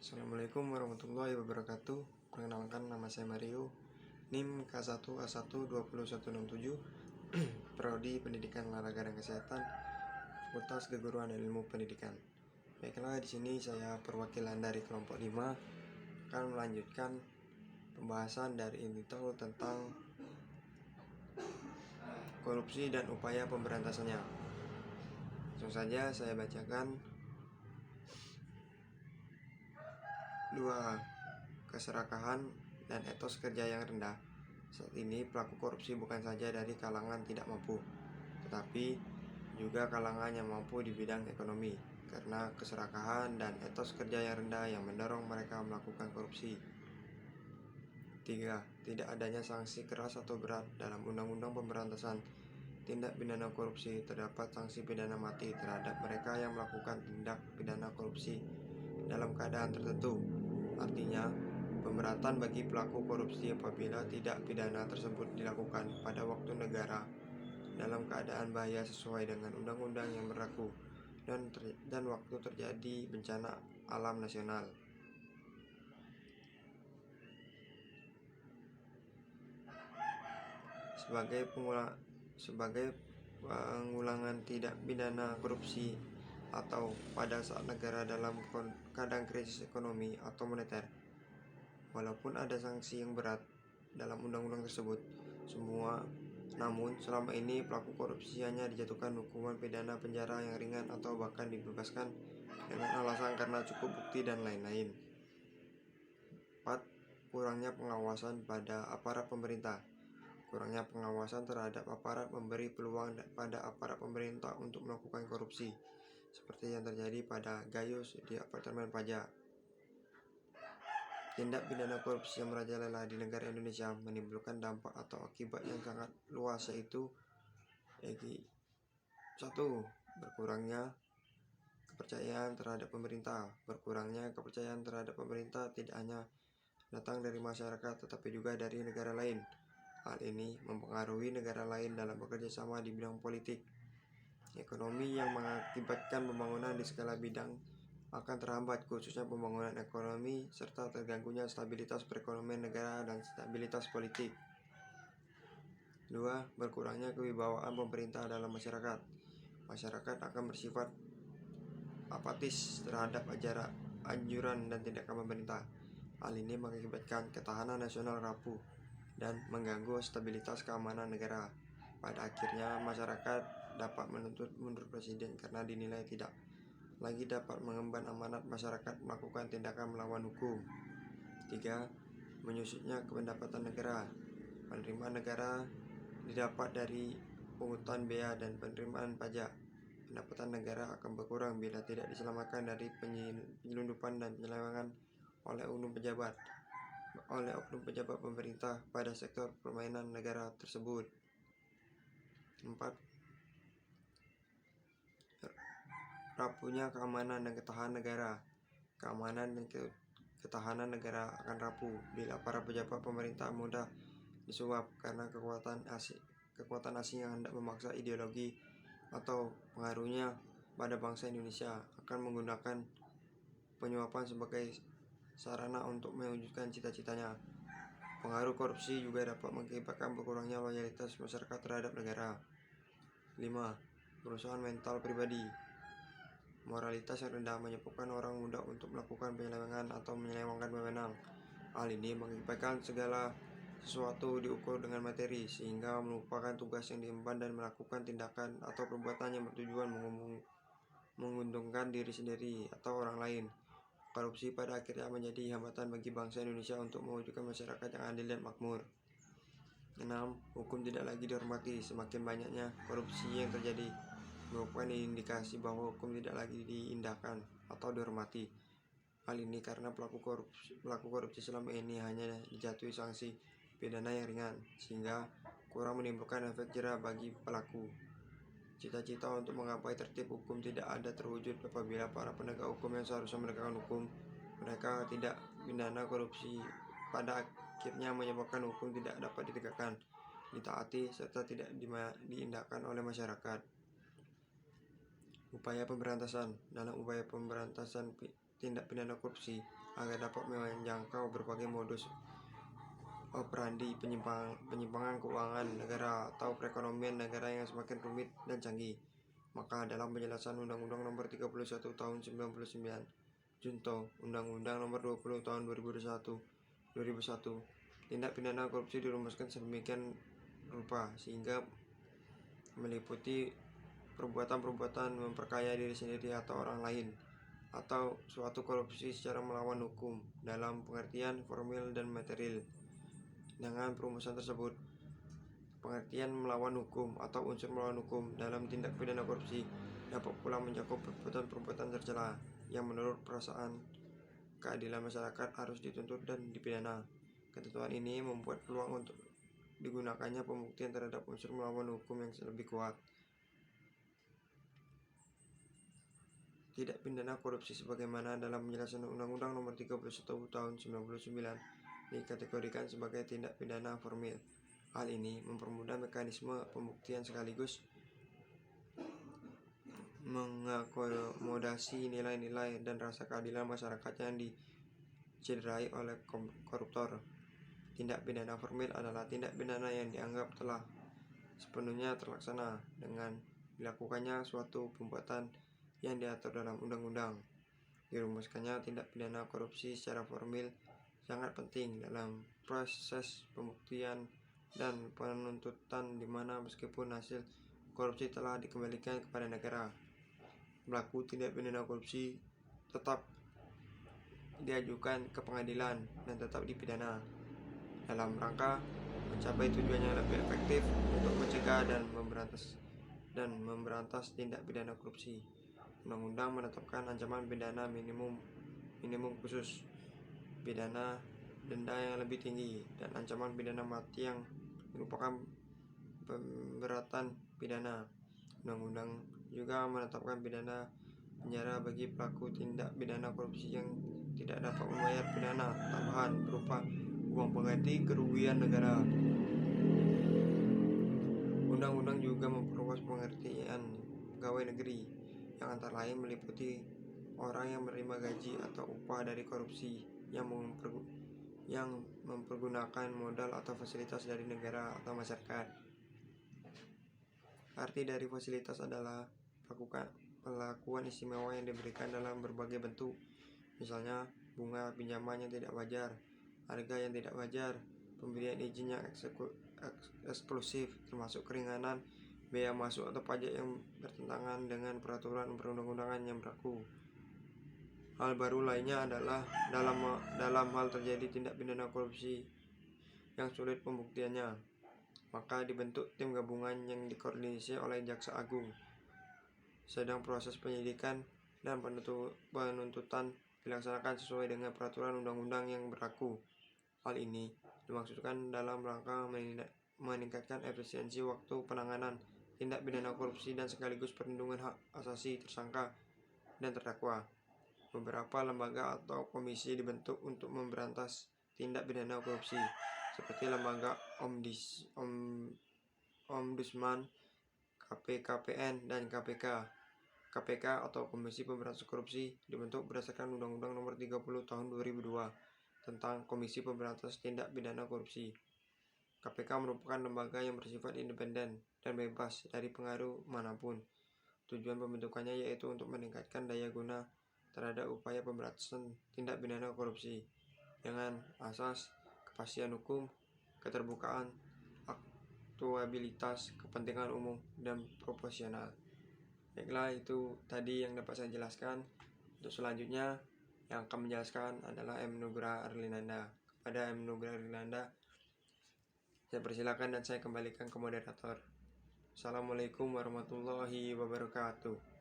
Assalamualaikum warahmatullahi wabarakatuh. Perkenalkan, nama saya Mario, NIM K1A1201167, Prodi Pendidikan Olahraga dan Kesehatan, Fakultas Keguruan dan Ilmu Pendidikan. Baiklah, di sini saya perwakilan dari kelompok 5 akan melanjutkan pembahasan dari intro tentang korupsi dan upaya pemberantasannya. Langsung saja saya bacakan. 2. Keserakahan dan etos kerja yang rendah. Saat ini pelaku korupsi bukan saja dari kalangan tidak mampu, tetapi juga kalangan yang mampu di bidang ekonomi, karena keserakahan dan etos kerja yang rendah yang mendorong mereka melakukan korupsi. 3. Tidak adanya sanksi keras atau berat dalam Undang-Undang Pemberantasan Tindak Pidana Korupsi. Terdapat sanksi pidana mati terhadap mereka yang melakukan tindak pidana korupsi dalam keadaan tertentu. Artinya, pemberatan bagi pelaku korupsi apabila tindak pidana tersebut dilakukan pada waktu negara dalam keadaan bahaya sesuai dengan undang-undang yang berlaku dan waktu terjadi bencana alam nasional. Sebagai pengulangan tindak pidana korupsi atau pada saat negara dalam keadaan krisis ekonomi atau moneter. Walaupun ada sanksi yang berat dalam undang-undang tersebut, namun selama ini pelaku korupsi hanya dijatuhkan hukuman pidana penjara yang ringan atau bahkan dibebaskan dengan alasan karena cukup bukti dan lain-lain. 4. Kurangnya pengawasan pada aparat pemerintah. Kurangnya pengawasan terhadap aparat memberi peluang pada aparat pemerintah untuk melakukan korupsi, seperti yang terjadi pada Gayus di Apartemen Pajak. Tindak pidana korupsi yang merajalela di negara Indonesia menimbulkan dampak atau akibat yang sangat luas, yaitu 1. Berkurangnya kepercayaan terhadap pemerintah. Berkurangnya kepercayaan terhadap pemerintah tidak hanya datang dari masyarakat tetapi juga dari negara lain. Hal ini mempengaruhi negara lain dalam bekerja sama di bidang politik, ekonomi, yang mengakibatkan pembangunan di segala bidang akan terhambat, khususnya pembangunan ekonomi serta terganggunya stabilitas perekonomian negara dan stabilitas politik. 2. Berkurangnya kewibawaan pemerintah dalam masyarakat. Masyarakat akan bersifat apatis terhadap anjuran dan tindakan pemerintah. Hal ini mengakibatkan ketahanan nasional rapuh dan mengganggu stabilitas keamanan negara. Pada akhirnya, masyarakat dapat menuntut mundur presiden karena dinilai tidak lagi dapat mengemban amanat masyarakat melakukan tindakan melawan hukum. 3. Menyusutnya pendapatan negara. Penerimaan negara didapat dari pungutan bea dan penerimaan pajak. Pendapatan negara akan berkurang bila tidak diselamatkan dari penyelundupan dan penyelewengan oleh oknum pejabat pemerintah pada sektor permainan negara tersebut. 4. Rapuhnya keamanan dan ketahanan negara. Keamanan dan ketahanan negara akan rapuh bila para pejabat pemerintah mudah disuap karena kekuatan asing yang hendak memaksa ideologi atau pengaruhnya pada bangsa Indonesia, akan menggunakan penyuapan sebagai sarana untuk mewujudkan cita-citanya. Pengaruh korupsi juga dapat mengakibatkan berkurangnya loyalitas masyarakat terhadap negara. 5. Kerusakan mental pribadi. Moralitas yang rendah menyebabkan orang mudah untuk melakukan penyelewengan atau menyelewengkan wewenang. Hal ini mengakibatkan segala sesuatu diukur dengan materi, sehingga melupakan tugas yang diemban dan melakukan tindakan atau perbuatan yang bertujuan menguntungkan diri sendiri atau orang lain. Korupsi pada akhirnya menjadi hambatan bagi bangsa Indonesia untuk mewujudkan masyarakat yang adil dan makmur. 6. Hukum tidak lagi dihormati. Semakin banyaknya korupsi yang terjadi merupakan indikasi bahwa hukum tidak lagi diindahkan atau dihormati. Hal ini karena pelaku korupsi selama ini hanya dijatuhi sanksi pidana yang ringan, sehingga kurang menimbulkan efek jera bagi pelaku. Cita-cita untuk menggapai tertib hukum tidak ada terwujud apabila para penegak hukum yang seharusnya menegakkan hukum mereka tidak pidana korupsi. Pada akhirnya menyebabkan hukum tidak dapat ditegakkan, ditaati, serta tidak diindahkan oleh masyarakat. Upaya pemberantasan. Dalam upaya pemberantasan tindak pidana korupsi agar dapat menjangkau berbagai modus operandi penyimpangan keuangan negara atau perekonomian negara yang semakin rumit dan canggih. Maka dalam penjelasan Undang-Undang Nomor 31 Tahun 99, Junto Undang-Undang Nomor 20 Tahun 2001, tindak pidana korupsi dirumuskan sedemikian rupa sehingga meliputi perbuatan-perbuatan memperkaya diri sendiri atau orang lain, atau suatu korupsi secara melawan hukum dalam pengertian formil dan material. Dengan perumusan tersebut, pengertian melawan hukum atau unsur melawan hukum dalam tindak pidana korupsi dapat pula mencakup perbuatan-perbuatan tercela yang menurut perasaan keadilan masyarakat harus dituntut dan dipidana. Ketentuan ini membuat peluang untuk digunakannya pembuktian terhadap unsur melawan hukum yang lebih kuat. Tindak pidana korupsi sebagaimana dalam penjelasan Undang-Undang Nomor 31 Tahun 99 dikategorikan sebagai tindak pidana formil. Hal ini mempermudah mekanisme pembuktian sekaligus mengakomodasi nilai-nilai dan rasa keadilan masyarakat yang dicederai oleh koruptor. Tindak pidana formil adalah tindak pidana yang dianggap telah sepenuhnya terlaksana dengan dilakukannya suatu perbuatan yang diatur dalam undang-undang. Dirumuskannya tindak pidana korupsi secara formil sangat penting dalam proses pembuktian dan penuntutan di mana meskipun hasil korupsi telah dikembalikan kepada negara, pelaku tindak pidana korupsi tetap diajukan ke pengadilan dan tetap dipidana dalam rangka mencapai tujuan yang lebih efektif untuk mencegah dan memberantas tindak pidana korupsi. Undang-undang menetapkan ancaman pidana minimum khusus, pidana denda yang lebih tinggi, dan ancaman pidana mati yang merupakan pemberatan pidana. Undang-undang juga menetapkan pidana penjara bagi pelaku tindak pidana korupsi yang tidak dapat membayar pidana tambahan berupa uang pengganti kerugian negara. Undang-undang juga memperluas pengertian pegawai negeri yang antara lain meliputi orang yang menerima gaji atau upah dari korupsi yang mempergunakan modal atau fasilitas dari negara atau masyarakat. Arti dari fasilitas adalah perlakuan istimewa yang diberikan dalam berbagai bentuk, misalnya bunga pinjaman yang tidak wajar, harga yang tidak wajar, pemberian izin yang eksklusif, termasuk keringanan biaya masuk atau pajak yang bertentangan dengan peraturan perundang-undangan yang berlaku. Hal baru lainnya adalah dalam hal terjadi tindak pidana korupsi yang sulit pembuktiannya, maka dibentuk tim gabungan yang dikoordinasi oleh Jaksa Agung. Sedang proses penyidikan dan penuntutan dilaksanakan sesuai dengan peraturan undang-undang yang berlaku. Hal ini dimaksudkan dalam rangka meningkatkan efisiensi waktu penanganan tindak pidana korupsi dan sekaligus perlindungan hak asasi tersangka dan terdakwa. Beberapa lembaga atau komisi dibentuk untuk memberantas tindak pidana korupsi, seperti lembaga Ombudsman, KPKPN, dan KPK. KPK atau Komisi Pemberantasan Korupsi dibentuk berdasarkan Undang-Undang Nomor 30 Tahun 2002 tentang Komisi Pemberantasan Tindak Pidana Korupsi. KPK merupakan lembaga yang bersifat independen dan bebas dari pengaruh manapun. Tujuan pembentukannya yaitu untuk meningkatkan daya guna terhadap upaya pemberantasan tindak pidana korupsi dengan asas kepastian hukum, keterbukaan, aktuabilitas, kepentingan umum, dan proporsional. Baiklah, itu tadi yang dapat saya jelaskan. Untuk selanjutnya yang akan menjelaskan adalah M. Nugraha Arlinanda. Kepada M. Nugraha Arlinanda, saya persilakan dan saya kembalikan ke moderator. Assalamualaikum warahmatullahi wabarakatuh.